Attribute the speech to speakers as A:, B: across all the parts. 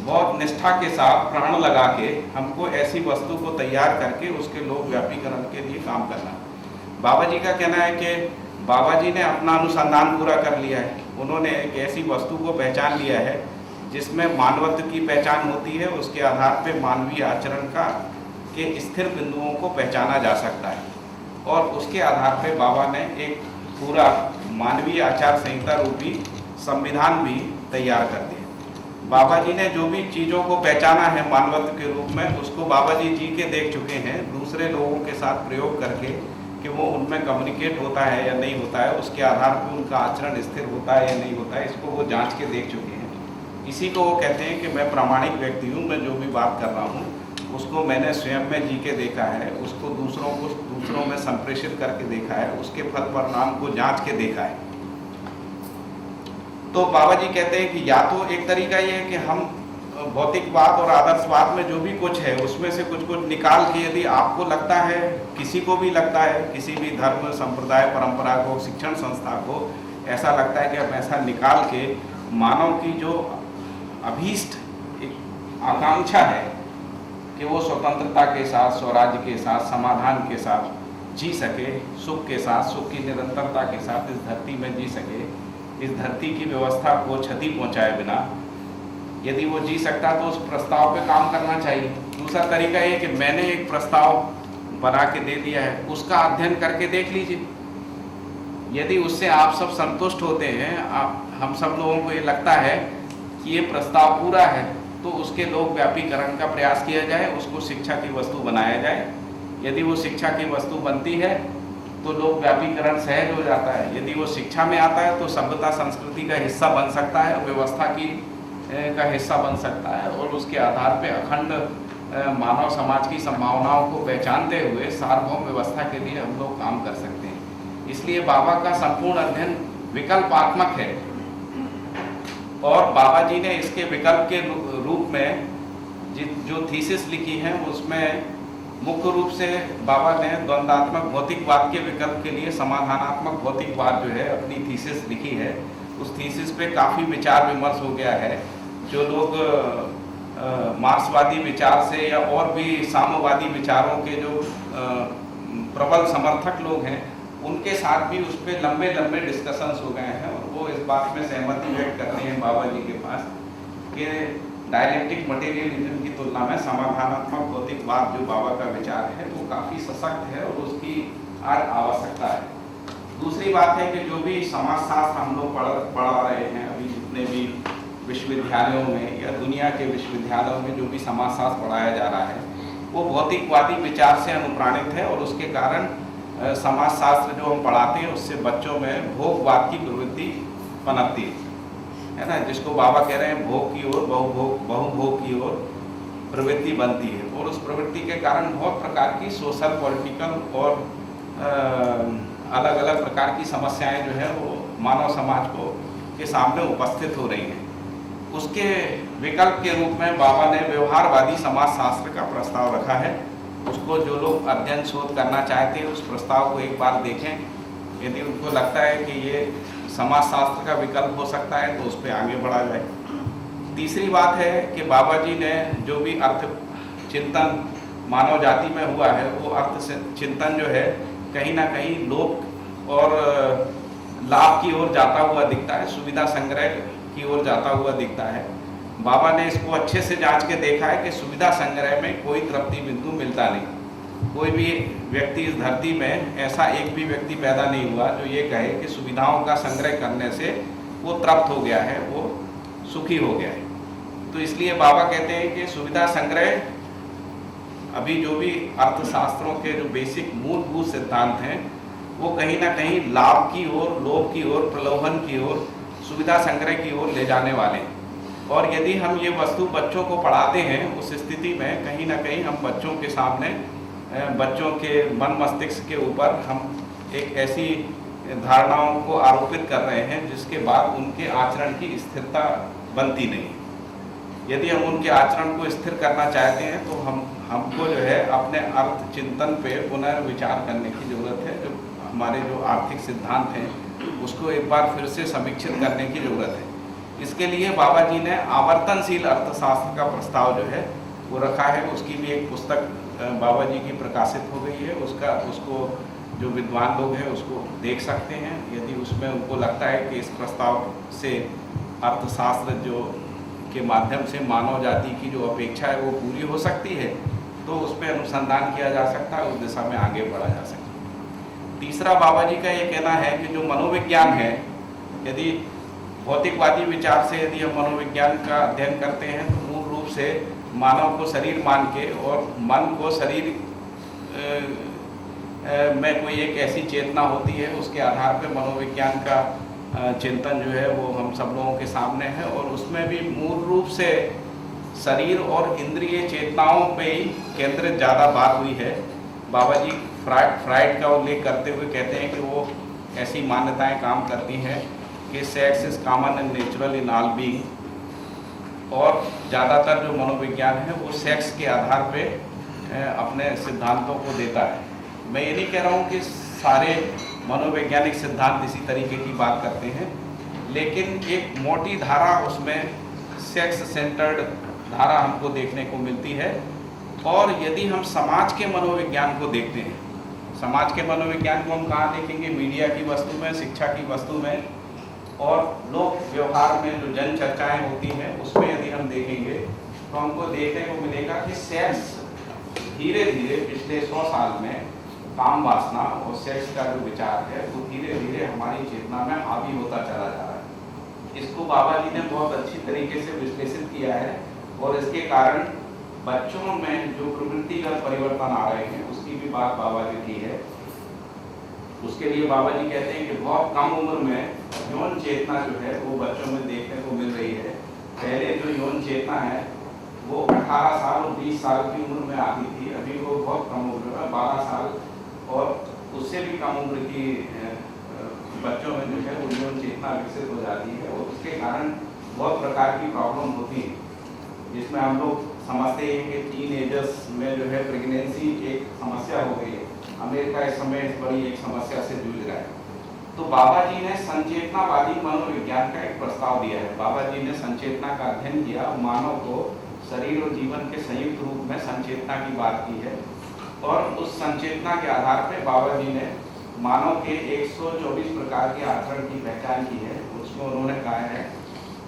A: बहुत निष्ठा के साथ प्राण लगा के हमको ऐसी वस्तु को तैयार करके उसके लोक व्यापीकरण के लिए काम करना। बाबा जी का कहना है कि बाबा जी ने अपना अनुसंधान पूरा कर लिया है। उन्होंने एक ऐसी वस्तु को पहचान लिया है जिसमें मानवत्व की पहचान होती है, उसके आधार पे मानवीय आचरण का के स्थिर बिंदुओं को पहचाना जा सकता है, और उसके आधार पे बाबा ने एक पूरा मानवीय आचार संहिता रूपी संविधान भी तैयार कर दिया। बाबा जी ने जो भी चीज़ों को पहचाना है मानवत्व के रूप में, उसको बाबा जी जी के देख चुके हैं दूसरे लोगों के साथ प्रयोग करके कि वो उनमें कम्युनिकेट होता है या नहीं होता है, उसके आधार पर उनका आचरण स्थिर होता है या नहीं होता है, इसको वो जांच के देख चुके हैं। इसी को वो कहते हैं कि मैं प्रामाणिक व्यक्ति हूँ, मैं जो भी बात कर रहा हूँ उसको मैंने स्वयं में जी के देखा है, उसको दूसरों में संप्रेषित करके देखा है, उसके फल परिणाम को जांच के देखा है। तो बाबा जी कहते हैं कि या तो एक तरीका ये है कि हम भौतिकवाद और आदर्शवाद में जो भी कुछ है उसमें से कुछ निकाल के, यदि आपको लगता है, किसी को भी लगता है, किसी भी धर्म संप्रदाय परंपरा को, शिक्षण संस्था को ऐसा लगता है कि हम ऐसा निकाल के मानव की जो अभीष्ट एक आकांक्षा है कि वो स्वतंत्रता के साथ, स्वराज्य के साथ, समाधान के साथ जी सके, सुख के साथ, सुख की निरंतरता के साथ इस धरती में जी सके, इस धरती की व्यवस्था को क्षति पहुंचाए बिना यदि वो जी सकता तो उस प्रस्ताव पे काम करना चाहिए। दूसरा तरीका ये कि मैंने एक प्रस्ताव बना के दे दिया है, उसका अध्ययन करके देख लीजिए। यदि उससे आप सब संतुष्ट होते हैं, हम सब लोगों को ये लगता है कि ये प्रस्ताव पूरा है, तो उसके लोक व्यापीकरण का प्रयास किया जाए, उसको शिक्षा की वस्तु बनाया जाए। यदि वो शिक्षा की वस्तु बनती है तो लोक व्यापीकरण सहज हो जाता है। यदि वो शिक्षा में आता है तो सभ्यता संस्कृति का हिस्सा बन सकता है, व्यवस्था का हिस्सा बन सकता है, और उसके आधार पे अखंड मानव समाज की संभावनाओं को पहचानते हुए सार्वभौम व्यवस्था के लिए हम लोग काम कर सकते हैं। इसलिए बाबा का संपूर्ण अध्ययन विकल्पात्मक है, और बाबा जी ने इसके विकल्प के रूप में जो थीसिस लिखी है उसमें मुख्य रूप से बाबा ने द्वंद्वात्मक भौतिकवाद के विकल्प के लिए समाधानात्मक भौतिकवाद जो है अपनी थीसिस लिखी है। उस थीसिस पे काफ़ी विचार विमर्श हो गया है। जो लोग मार्क्सवादी विचार से या और भी साम्यवादी विचारों के जो प्रबल समर्थक लोग हैं, उनके साथ भी उस पर लंबे लंबे डिस्कशंस हो गए हैं, और वो इस बात में सहमति व्यक्त करते हैं बाबा जी के पास कि डायलेक्टिक मटेरियलिज्म की तुलना में समाधानात्मक भौतिकवाद जो बाबा का विचार है वो काफ़ी सशक्त है और उसकी आज आवश्यकता है। दूसरी बात है कि जो भी समाजशास्त्र हम लोग पढ़ा रहे हैं अभी, जितने भी विश्वविद्यालयों में या दुनिया के विश्वविद्यालयों में जो भी समाजशास्त्र पढ़ाया जा रहा है वो भौतिकवादी विचार से अनुप्राणित है, और उसके कारण समाजशास्त्र जो हम पढ़ाते हैं उससे बच्चों में भोगवाद की प्रवृत्ति पनपती है ना, जिसको बाबा कह रहे हैं भोग की ओर, बहुभोग की ओर प्रवृत्ति बनती है, और उस प्रवृत्ति के कारण बहुत प्रकार की सोशल, पॉलिटिकल और अलग अलग प्रकार की समस्याएं जो है वो मानव समाज के सामने उपस्थित हो रही हैं। उसके विकल्प के रूप में बाबा ने व्यवहारवादी समाजशास्त्र का प्रस्ताव रखा है। उसको जो लोग अध्ययन शोध करना चाहते हैं उस प्रस्ताव को एक बार देखें। यदि उनको लगता है कि ये समाजशास्त्र का विकल्प हो सकता है तो उस पर आगे बढ़ा जाए। तीसरी बात है कि बाबा जी ने जो भी अर्थ चिंतन मानव जाति में हुआ है वो अर्थ चिंतन जो है कहीं ना कहीं लोक और लाभ की ओर जाता हुआ दिखता है, सुविधा संग्रह की ओर जाता हुआ दिखता है। बाबा ने इसको अच्छे से जांच के देखा है कि सुविधा संग्रह में कोई तृप्ति बिंदु मिलता नहीं। कोई भी व्यक्ति इस धरती में ऐसा एक भी व्यक्ति पैदा नहीं हुआ जो ये कहे कि सुविधाओं का संग्रह करने से वो तृप्त हो गया है, वो सुखी हो गया है। तो इसलिए बाबा कहते हैं कि सुविधा संग्रह अभी जो भी अर्थशास्त्रों के जो बेसिक मूलभूत सिद्धांत हैं वो कहीं ना कहीं लाभ की ओर, लोभ की ओर, प्रलोभन की ओर, सुविधा संग्रह की ओर ले जाने वाले हैं। और यदि हम ये वस्तु बच्चों को पढ़ाते हैं उस स्थिति में कहीं ना कहीं हम बच्चों के सामने, बच्चों के मन मस्तिष्क के ऊपर हम एक ऐसी धारणाओं को आरोपित कर रहे हैं जिसके बाद उनके आचरण की स्थिरता बनती नहीं। यदि हम उनके आचरण को स्थिर करना चाहते हैं तो हमको जो है अपने अर्थ चिंतन पे पुनर्विचार करने की ज़रूरत है। जो हमारे जो आर्थिक सिद्धांत हैं उसको एक बार फिर से समीक्षित करने की ज़रूरत है। इसके लिए बाबा जी ने आवर्तनशील अर्थशास्त्र का प्रस्ताव जो है वो रखा है। उसकी भी एक पुस्तक बाबा जी की प्रकाशित हो गई है। उसको जो विद्वान लोग हैं उसको देख सकते हैं। यदि उसमें उनको लगता है कि इस प्रस्ताव से अर्थशास्त्र जो के माध्यम से मानव जाति की जो अपेक्षा है वो पूरी हो सकती है, तो उस पर अनुसंधान किया जा सकता है, उस दिशा में आगे बढ़ा जा सकता है। तीसरा बाबा जी का ये कहना है कि जो मनोविज्ञान है, यदि भौतिकवादी विचार से यदि हम मनोविज्ञान का अध्ययन करते हैं तो मूल रूप से मानव को शरीर मान के और मन को शरीर में कोई एक ऐसी चेतना होती है, उसके आधार पर मनोविज्ञान का चिंतन जो है वो हम सब लोगों के सामने है। और उसमें भी मूल रूप से शरीर और इंद्रिय चेतनाओं पे ही केंद्रित ज़्यादा बात हुई है। बाबा जी फ्राइड का उल्लेख करते हुए कहते हैं कि वो ऐसी मान्यताएं काम करती हैं कि sex is common and natural in all being, और ज़्यादातर जो मनोविज्ञान है वो सेक्स के आधार पे अपने सिद्धांतों को देता है। मैं ये नहीं कह रहा हूँ कि सारे मनोवैज्ञानिक सिद्धांत इसी तरीके की बात करते हैं, लेकिन एक मोटी धारा उसमें सेक्स सेंटर्ड धारा हमको देखने को मिलती है। और यदि हम समाज के मनोविज्ञान को देखते हैं, समाज के मनोविज्ञान को हम कहाँ देखेंगे? मीडिया की वस्तु में, शिक्षा की वस्तु में, और लोक व्यवहार में जो जन चर्चाएं होती हैं उसमें यदि हम देखेंगे तो हमको देखने को मिलेगा कि सेक्स धीरे धीरे पिछले 100 साल में काम वासना और सेक्स का जो विचार है वो धीरे धीरे हमारी चेतना में हावी होता चला जा रहा है। इसको बाबा जी ने बहुत अच्छी तरीके से विश्लेषित किया है, और इसके कारण बच्चों में जो प्रवृत्तिगत परिवर्तन आ रहे हैं उसकी भी बात बाबा जी की है। उसके लिए बाबा जी कहते हैं कि बहुत कम उम्र में यौन चेतना जो है वो बच्चों में देखने को मिल रही है। पहले जो यौन चेतना है वो 18 साल और 20 साल की उम्र में आती थी, अभी वो बहुत कम उम्र में 12 साल और उससे भी कम उम्र की बच्चों में जो है वो यौन चेतना विकसित हो जाती है। और उसके कारण बहुत प्रकार की प्रॉब्लम होती है, जिसमें हम लोग समझते हैं कि टीनेजर्स में जो है प्रेगनेंसी एक समस्या हो गई है। अमेरिका इस समय इस बड़ी एक समस्या से जूझ रहा है। तो बाबा जी ने संचेतनावादी मनोविज्ञान का एक प्रस्ताव दिया है। बाबा जी ने संचेतना का अध्ययन किया, मानव को शरीर और जीवन के संयुक्त रूप में संचेतना की बात की है, और उस संचेतना के आधार पर बाबा जी ने मानव के 124 प्रकार के आचरण की पहचान की है। उसमें उन्होंने कहा है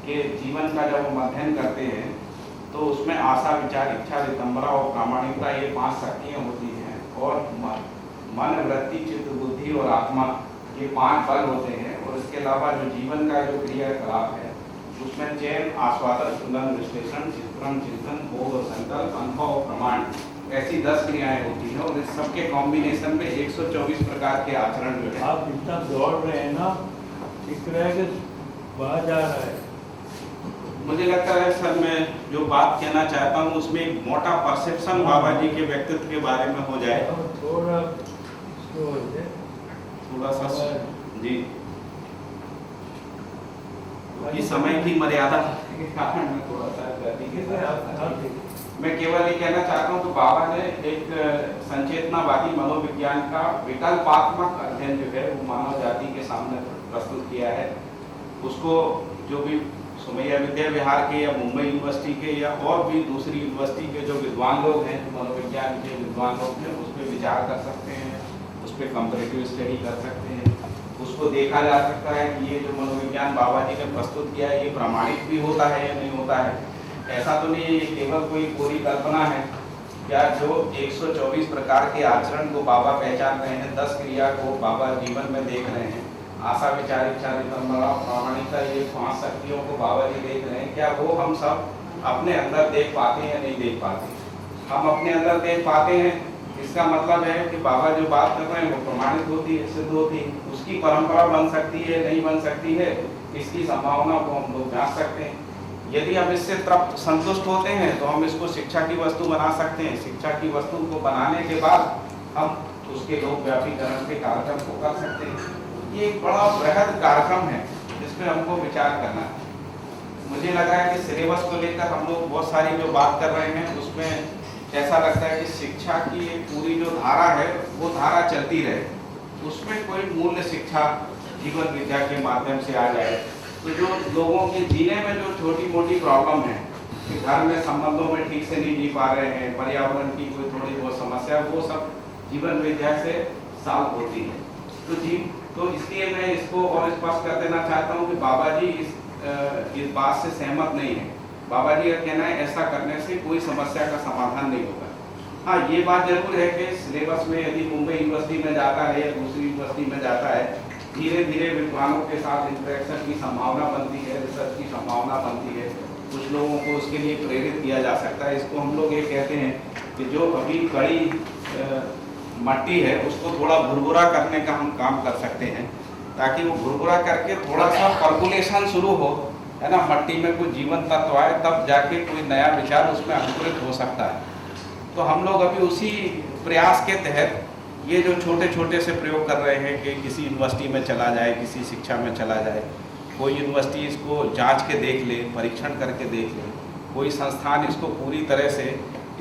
A: कि जीवन का जब हम अध्ययन करते हैं तो उसमें आशा, विचार, इच्छा, वितंबरा और प्रामाणिकता, ये 5 शक्तियाँ होती हैं, और मन, वृत्ति, चित्त, बुद्धि और आत्मा, ये 5 बल होते हैं। और इसके अलावा जो जीवन का जो क्रियाकलाप है उसमें चयन, आस्वादन, चिंतन, विश्लेषण, चित्रण, चिंतन, बोध और संकल्प, अनुभव और प्रमाण, ऐसी 10 क्रियाएं होती हैं। और इस सबके कॉम्बिनेशन में 124 प्रकार के आचरण जो है।
B: आप इतना दौड़ रहे हैं ना, दिख रहा है कि बाहर जा रहा है।
A: मुझे लगता है सर, मैं जो बात कहना चाहता हूँ उसमें एक मोटा परसेप्शन बाबा जी के व्यक्तित्व के बारे में हो जाए। थोड़ा सा जी, इस समय की मर्यादा के कारण मैं थोड़ा सा मैं केवल ये कहना चाहता हूँ कि बाबा ने एक संचेतनावादी मनोविज्ञान का विकल्पात्मक अध्ययन जो है वो मानव जाति के सामने प्रस्तुत किया है। उसको जो भी सुमैया विद्या विहार के या मुंबई यूनिवर्सिटी के या और भी दूसरी यूनिवर्सिटी के जो विद्वान लोग हैं, मनोविज्ञान के विद्वान लोग हैं, उस पर विचार कर सकते हैं, उस पर कंपैरेटिव स्टडी कर सकते हैं। उसको देखा जा सकता है कि ये जो मनोविज्ञान बाबा जी ने प्रस्तुत किया है ये प्रामाणिक भी होता है या नहीं होता है। ऐसा तो नहीं है ये केवल कोई पूरी कल्पना है। क्या जो 124 प्रकार के आचरण को बाबा पहचान रहे हैं, 10 क्रिया को बाबा जीवन में देख रहे हैं, आशा, विचार, इच्छा, वितंबरा, प्रामाणिकता, ये 5 शक्तियों को बाबा जी देख रहे हैं, क्या वो हम सब अपने अंदर देख पाते हैं या नहीं देख पाते? हम अपने अंदर देख पाते हैं, इसका मतलब है कि बाबा जो बात कर रहे हैं वो प्रमाणित होती है, सिद्ध होती है। उसकी परंपरा बन सकती है, नहीं बन सकती है, इसकी संभावना को हम लोग जांच सकते हैं। यदि हम इससे तृप्त संतुष्ट होते हैं तो हम इसको शिक्षा की वस्तु बना सकते हैं। शिक्षा की वस्तु को बनाने के बाद हम उसके लोक व्यापीकरण के कार्यक्रम को कर सकते हैं। ये एक बड़ा बृहद कार्यक्रम है जिसमें हमको विचार करना है। मुझे लग रहा है कि सिलेबस को लेकर हम लोग बहुत सारी जो बात कर रहे हैं उसमें ऐसा लगता है कि शिक्षा की एक पूरी जो धारा है वो धारा चलती रहे, उसमें कोई मूल्य शिक्षा जीवन विद्या के माध्यम से आ जाए, तो जो लोगों के जीने में जो छोटी मोटी प्रॉब्लम है कि घर में संबंधों में ठीक से नहीं जी पा रहे हैं, पर्यावरण की कोई थोड़ी बहुत समस्या, वो सब जीवन विद्या से सॉल्व होती है। तो इसलिए मैं इसको और स्पष्ट कर देना चाहता हूँ कि बाबा जी इस बात से सहमत नहीं है। बाबा जी का कहना है ऐसा करने से कोई समस्या का समाधान नहीं होगा। हाँ, ये बात जरूर है कि सिलेबस में यदि मुंबई यूनिवर्सिटी में जाता है या दूसरी यूनिवर्सिटी में जाता है, धीरे धीरे विद्वानों के साथ इंटरेक्शन की संभावना बनती है, रिसर्च की संभावना बनती है, कुछ लोगों को उसके लिए प्रेरित किया जा सकता है। इसको हम लोग ये कहते हैं कि जो अभी कड़ी मट्टी है उसको थोड़ा भुरभुरा करने का हम काम कर सकते हैं, ताकि वो भुरभुरा करके थोड़ा सा पर्कुलेशन शुरू हो, है ना, मट्टी में कुछ जीवन तत्व आए, तब जाके कोई नया विचार उसमें अंकुरित हो सकता है। तो हम लोग अभी उसी प्रयास के तहत ये जो छोटे छोटे से प्रयोग कर रहे हैं कि किसी यूनिवर्सिटी में चला जाए, किसी शिक्षा में चला जाए, कोई यूनिवर्सिटी इसको जांच के देख ले, परीक्षण करके देख ले, कोई संस्थान इसको पूरी तरह से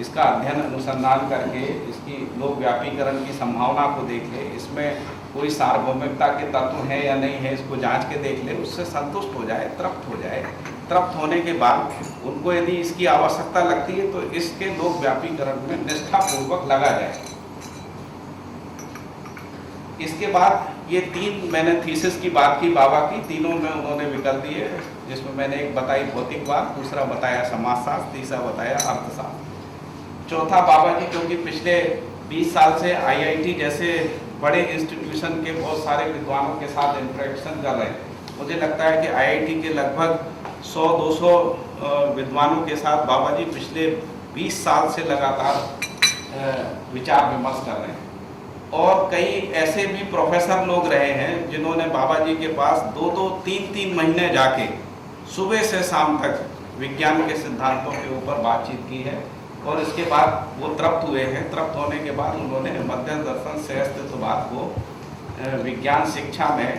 A: इसका अध्ययन अनुसंधान करके इसकी लोक व्यापीकरण की संभावना को देख ले, इसमें कोई सार्वभौमिकता के तत्व हैं या नहीं है, इसको जांच के देख ले, उससे संतुष्ट हो जाए, तृप्त हो जाए। तृप्त होने के बाद उनको यदि इसकी आवश्यकता लगती है तो इसके लोक व्यापीकरण में निष्ठापूर्वक लगा जाए। इसके बाद ये 3 मैंने थीसिस की बात की बाबा की, तीनों में उन्होंने विकल्प दिए, जिसमें मैंने एक बताई भौतिकवाद, दूसरा बताया समाजशास्त्र, तीसरा बताया अर्थशास्त्र। चौथा, बाबा जी क्योंकि पिछले 20 साल से IIT जैसे बड़े इंस्टीट्यूशन के बहुत सारे विद्वानों के साथ इंटरेक्शन कर रहे हैं, मुझे लगता है कि IIT के लगभग 100-200 विद्वानों के साथ बाबा जी पिछले 20 साल से लगातार विचार विमर्श कर रहे हैं। और कई ऐसे भी प्रोफेसर लोग रहे हैं जिन्होंने बाबा जी के पास 2-2, 3-3 महीने जाके सुबह से शाम तक विज्ञान के सिद्धांतों के ऊपर बातचीत की है, और इसके बाद वो तृप्त हुए हैं। तृप्त होने के बाद उन्होंने मध्य दर्शन सहअस्तित्ववाद को विज्ञान शिक्षा में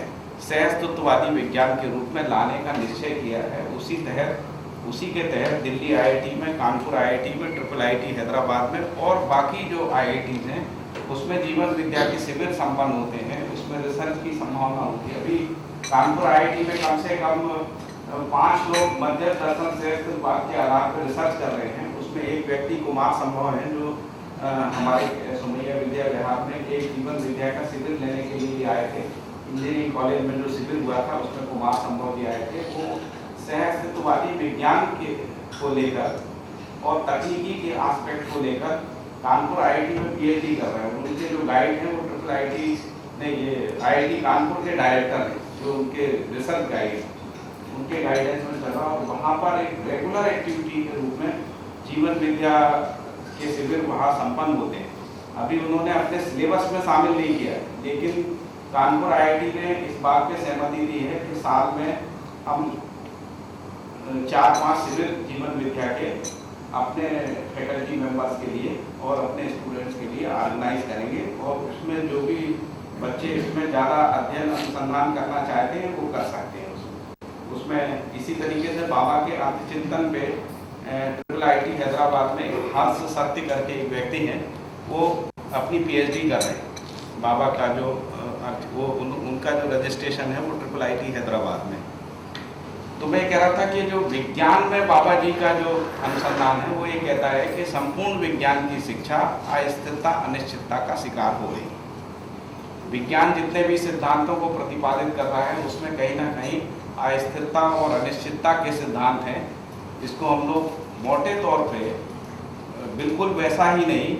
A: सहअस्तित्ववादी विज्ञान के रूप में लाने का निश्चय किया है। उसी के तहत दिल्ली IIT में, कानपुर IIT में, IIIT हैदराबाद में और बाकी जो IITs हैं उसमें जीवन विद्या के शिविर संपन्न होते हैं, उसमें रिसर्च की संभावना होती है। अभी कानपुर IIT में कम से कम 5 लोग मध्य दर्शन सहअस्तित्ववाद के आधार पर रिसर्च कर रहे हैं। उसमें एक व्यक्ति कुमार संभव है जो हमारे सोमैया विद्या विहार में एक जीवन विद्या का शिविर लेने के लिए आए थे। इंजीनियरिंग कॉलेज में जो शिविर हुआ था उसमें कुमार संभव जी आए थे। वो सहअस्तित्ववादी विज्ञान को लेकर और तकनीकी के एस्पेक्ट को लेकर कानपुर IIT में PhD कर रहे हैं। उनके जो गाइड हैं वो IIT कानपुर के डायरेक्टर हैं, जो उनके रिसर्च गाइड हैं, उनके गाइडेंस में चला, और वहाँ पर एक रेगुलर एक्टिविटी के रूप में जीवन विद्या के शिविर वहाँ संपन्न होते हैं। अभी उन्होंने अपने सिलेबस में शामिल नहीं किया, लेकिन कानपुर IIT ने इस बात पे सहमति दी है कि साल में हम 4-5 शिविर जीवन विद्या के अपने फैकल्टी मेंबर्स के लिए और अपने स्टूडेंट्स के लिए ऑर्गेनाइज करेंगे, और उसमें जो भी बच्चे इसमें ज़्यादा अध्ययन अनुसंधान करना चाहते हैं वो कर सकते हैं। उसमें इसी तरीके से बाबा के अर्थचिंतन पे IIIT हैदराबाद में हर्ष सत्य करके एक व्यक्ति हैं, वो अपनी PhD कर रहे हैं। बाबा का जो उनका जो रजिस्ट्रेशन है वो IIIT हैदराबाद में। तो मैं कह रहा था कि जो विज्ञान में बाबा जी का जो अनुसंधान है वो ये कहता है कि संपूर्ण विज्ञान की शिक्षा अस्थिरता अनिश्चितता का शिकार हो रही है। विज्ञान जितने भी सिद्धांतों को प्रतिपादित कर रहा है उसमें कहीं ना कहीं अस्थिरता और अनिश्चितता के सिद्धांत हैं। इसको हम लोग मोटे तौर पे, बिल्कुल वैसा ही नहीं,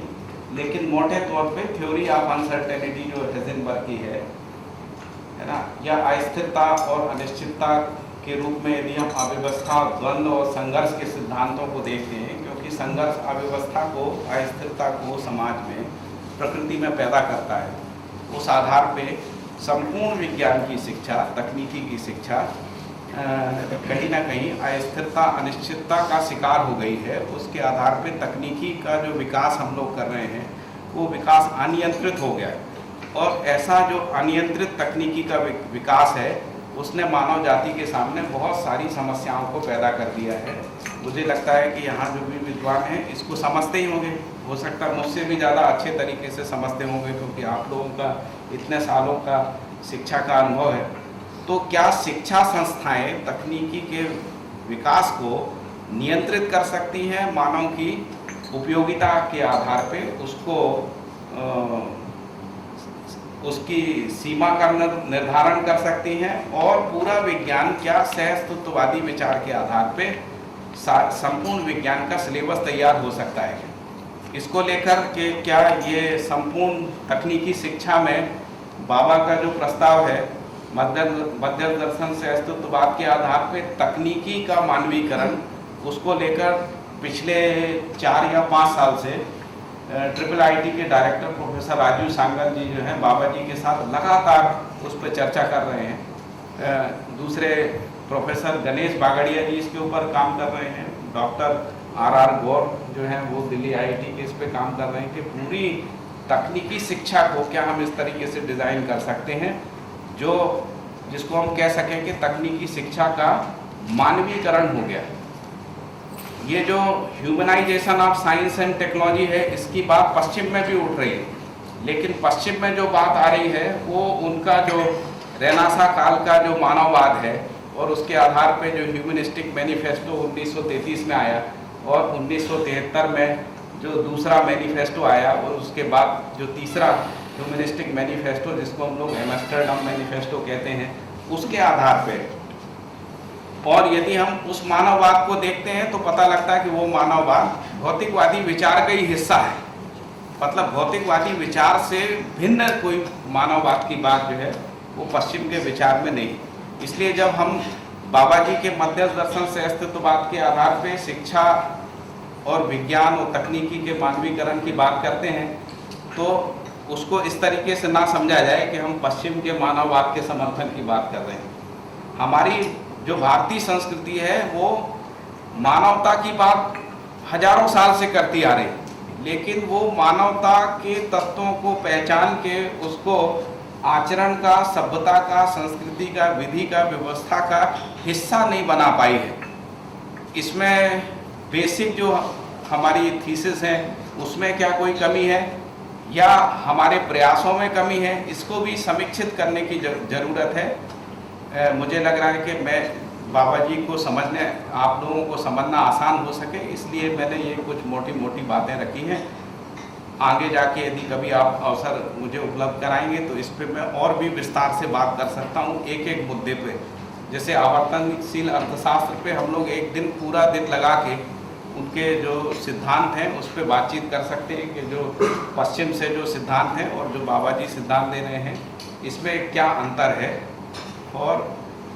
A: लेकिन मोटे तौर पे थ्योरी ऑफ अनसर्टेनिटी जो हेज़नबर्ग की है ना, या अस्थिरता और अनिश्चितता के रूप में यदि हम अव्यवस्था, द्वंद्व और संघर्ष के सिद्धांतों को देखते हैं, क्योंकि संघर्ष अव्यवस्था को, अस्थिरता को समाज में, प्रकृति में पैदा करता है, उस आधार पे संपूर्ण विज्ञान की शिक्षा, तकनीकी की शिक्षा कहीं ना कहीं अस्थिरता अनिश्चितता का शिकार हो गई है। उसके आधार पे तकनीकी का जो विकास हम लोग कर रहे हैं वो विकास अनियंत्रित हो गया है, और ऐसा जो अनियंत्रित तकनीकी का विकास है उसने मानव जाति के सामने बहुत सारी समस्याओं को पैदा कर दिया है। मुझे लगता है कि यहाँ जो भी विद्वान हैं इसको समझते ही होंगे, हो सकता है मुझसे भी ज़्यादा अच्छे तरीके से समझते होंगे, क्योंकि आप लोगों का इतने सालों का शिक्षा का अनुभव है। तो क्या शिक्षा संस्थाएं तकनीकी के विकास को नियंत्रित कर सकती हैं, मानव की उपयोगिता के आधार पे उसकी सीमा का निर्धारण कर सकती हैं, और पूरा विज्ञान क्या सहअस्तित्ववादी विचार के आधार पे संपूर्ण विज्ञान का सिलेबस तैयार हो सकता है। इसको लेकर के क्या ये संपूर्ण तकनीकी शिक्षा में बाबा का जो प्रस्ताव है मध्य दर्शन से अस्तित्ववाद के आधार पे तकनीकी का मानवीकरण, उसको लेकर पिछले 4 या 5 साल से IIIT के डायरेक्टर प्रोफेसर राजीव सांगल जी जो हैं बाबा जी के साथ लगातार उस पर चर्चा कर रहे हैं। दूसरे प्रोफेसर गणेश बागड़िया जी इसके ऊपर काम कर रहे हैं। डॉक्टर RR गौर जो हैं वो दिल्ली IIT के इस पे काम कर रहे हैं कि पूरी तकनीकी शिक्षा को क्या हम इस तरीके से डिज़ाइन कर सकते हैं जिसको हम कह सकें कि तकनीकी शिक्षा का मानवीकरण हो गया। ये जो humanisation of science and technology है, इसकी बात पश्चिम में भी उठ रही है, लेकिन पश्चिम में जो बात आ रही है वो उनका जो रेनेसां काल का जो मानववाद है और उसके आधार पे जो ह्यूमनिस्टिक मैनिफेस्टो 1933 में आया और 1973 में जो दूसरा मैनिफेस्टो आया और उसके बाद जो तीसरा ह्यूमनिस्टिक मैनिफेस्टो जिसको हम लोग एम्स्टर्डम मैनिफेस्टो कहते हैं, उसके आधार पे, और यदि हम उस मानववाद को देखते हैं तो पता लगता है कि वो मानववाद भौतिकवादी विचार का ही हिस्सा है। मतलब भौतिकवादी विचार से भिन्न कोई मानववाद की बात जो है वो पश्चिम के विचार में नहीं। इसलिए जब हम बाबा जी के मध्य दर्शन से अस्तित्ववाद के आधार पे शिक्षा और विज्ञान और तकनीकी के मानवीकरण की बात करते हैं तो उसको इस तरीके से ना समझा जाए कि हम पश्चिम के मानववाद के समर्थन की बात कर रहे हैं। हमारी जो भारतीय संस्कृति है वो मानवता की बात हजारों साल से करती आ रही, लेकिन वो मानवता के तत्वों को पहचान के उसको आचरण का, सभ्यता का, संस्कृति का, विधि का, व्यवस्था का हिस्सा नहीं बना पाई है। इसमें बेसिक जो हमारी थीसिस है उसमें क्या कोई कमी है या हमारे प्रयासों में कमी है, इसको भी समीक्षित करने की ज़रूरत है। मुझे लग रहा है कि मैं बाबा जी को समझने, आप लोगों को समझना आसान हो सके, इसलिए मैंने ये कुछ मोटी मोटी बातें रखी हैं। आगे जाके यदि कभी आप अवसर मुझे उपलब्ध कराएंगे तो इस पे मैं और भी विस्तार से बात कर सकता हूँ एक एक मुद्दे पे। जैसे आवर्तनशील अर्थशास्त्र पे हम लोग एक दिन पूरा दिन लगा के उनके जो सिद्धांत हैं उस पर बातचीत कर सकते हैं कि जो पश्चिम से जो सिद्धांत हैं और जो बाबा जी सिद्धांत दे रहे हैं इसमें क्या अंतर है और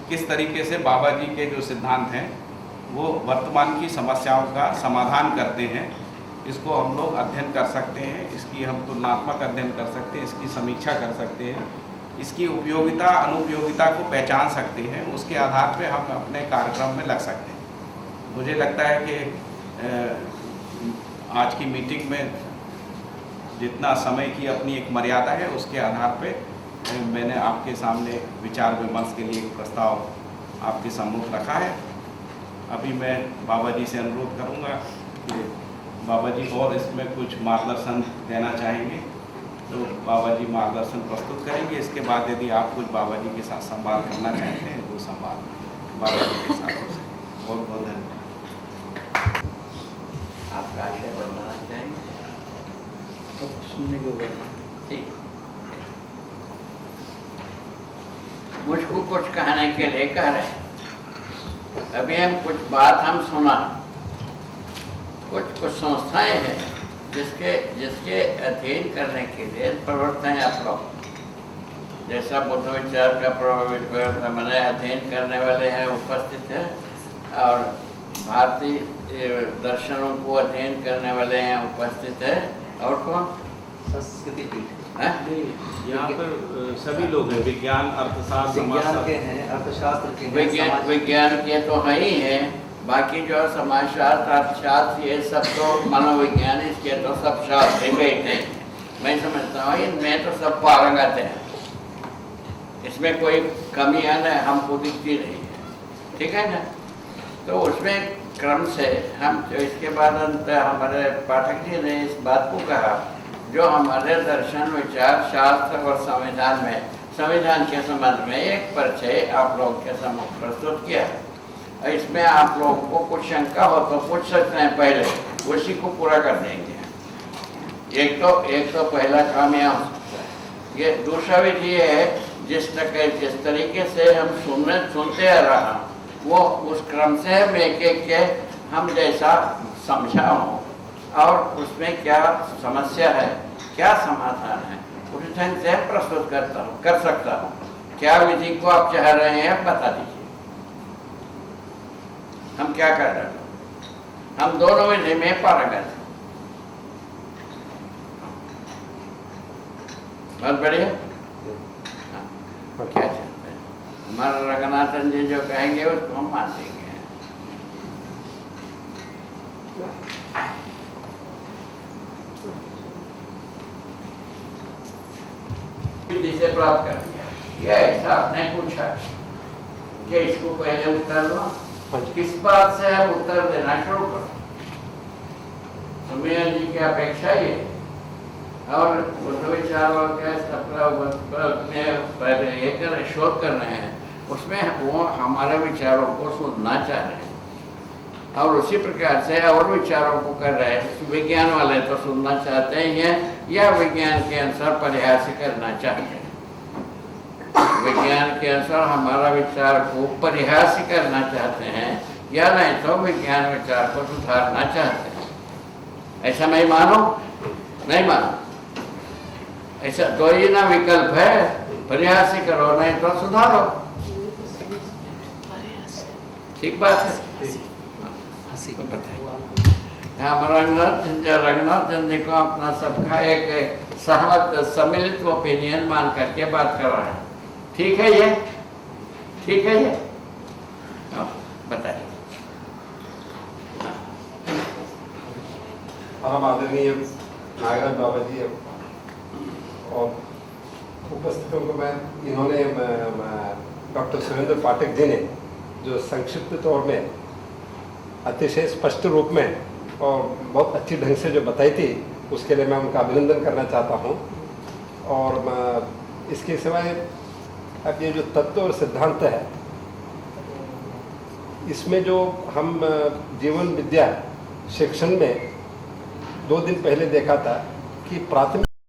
A: किस तरीके से बाबा जी के जो सिद्धांत हैं वो वर्तमान की समस्याओं का समाधान करते हैं। इसको हम लोग अध्ययन कर सकते हैं, इसकी हम तुलनात्मक अध्ययन कर सकते हैं, इसकी समीक्षा कर सकते हैं, इसकी उपयोगिता अनुपयोगिता को पहचान सकते हैं, उसके आधार पे हम अपने कार्यक्रम में लग सकते हैं। मुझे लगता है कि आज की मीटिंग में जितना समय की अपनी एक मर्यादा है उसके आधार पे मैंने आपके सामने विचार विमर्श के लिए एक प्रस्ताव आपके सम्मुख रखा है। अभी मैं बाबा जी से अनुरोध करूंगा कि बाबा जी और इसमें कुछ मार्गदर्शन देना चाहेंगे तो बाबा जी मार्गदर्शन प्रस्तुत करेंगे। इसके बाद यदि आप कुछ बाबा जी के साथ संवाद करना चाहते हैं तो संवाद बाबा जी के साथ हो सके। बहुत बहुत धन्यवाद।
C: आप आशय बनाना चाहेंगे?
B: सुनने को
C: ठीक, मुझको कुछ कहने के लिए कह रहे हैं। अभी हम कुछ बात हम सुना, कुछ संस्थाएं हैं जिसके अध्ययन करने के लिए प्रवृत्त हैं आप लोग। जैसा बुद्ध विचार का मैंने अध्ययन करने वाले हैं उपस्थित हैं और भारतीय दर्शनों को अध्ययन करने वाले हैं उपस्थित है। और कौन?
D: संस्कृति पीठ
B: यहाँ पर सभी लोग हैं, विज्ञान अर्थशास्त्र
D: विज्ञान के हैं, अर्थशास्त्र के हैं,
C: विज्ञान के तो है ही है, बाकी जो समाजशास्त्र अर्थशास्त्र ये सब तो मनोविज्ञान इसके तो सब शास्त्र बैठे। मैं समझता हूँ इनमें तो सब पारंगत है, इसमें कोई कमी है ना हमको दिखती नहीं है, ठीक है ना। तो उसमें क्रम से हम जो इसके बाद हमारे पाठक जी ने इस बात को कहा जो हमारे दर्शन विचार शास्त्र और संविधान में संविधान के संबंध में एक परिचय आप लोगों के सम्मुख प्रस्तुत किया। इसमें आप लोगों को कुछ शंका हो तो पूछ सकते हैं, पहले उसी को पूरा कर देंगे। एक तो पहला काम यह हो सकता है। ये दूसरा विधि है जिस तरीके से हम सुनते आ रहा हूँ वो उस क्रम से हम एक के हम जैसा समझा हूँ और उसमें क्या समस्या है, क्या समाधान है, उस ढंग से प्रस्तुत कर सकता हूँ। क्या विधि को आप चाह रहे हैं बता दीजिए। हम क्या कर रहे हैं? हम दोनों विधि में पारंगत हैं। बहुत बढ़िया। क्या चाहते हैं? हमारा रंगनाथन जी जो कहेंगे उसको हम मान लेंगे। विधि से प्राप्त कर दिया। यह ऐसा आपने पूछा कि इसको पहले उत्तर दो। किस बात से हम उत्तर देना शुरू करो? सुमेर जी की अपेक्षा ये और विचारों के शोध कर रहे हैं, उसमें वो हमारे विचारों को सुनना चाह रहे हैं और उसी प्रकार से और विचारों को कर रहे हैं। विज्ञान वाले तो सुनना चाहते ही हैं या विज्ञान के अनुसार परिहास करना चाहते हैं। विज्ञान के अनुसार हमारा विचार को परिहास करना चाहते हैं या नहीं तो विज्ञान विचार को सुधारना चाहते हैं। ऐसा मैं मानो नहीं मानो, ऐसा दो ही ना विकल्प है, परिहास करो नहीं तो सुधारो। ठीक बात है। हमारा रंगनाथ जी को अपना सबका एक सहमत सम्मिलित ओपिनियन मान करके बात कर रहा है। ठीक है ये, ठीक है ये, बताइए।
E: हम आदरणीय नागराज बाबा जी और उपस्थितों को मैं इन्होंने डॉक्टर सुरेंद्र पाठक जी ने जो संक्षिप्त तौर में अतिशय स्पष्ट रूप में और बहुत अच्छी ढंग से जो बताई थी उसके लिए मैं उनका अभिनंदन करना चाहता हूँ। और इसके सिवाय अब ये जो तत्व और सिद्धांत है इसमें जो हम जीवन विद्या शिक्षण में 2 दिन पहले देखा था कि प्राथमिक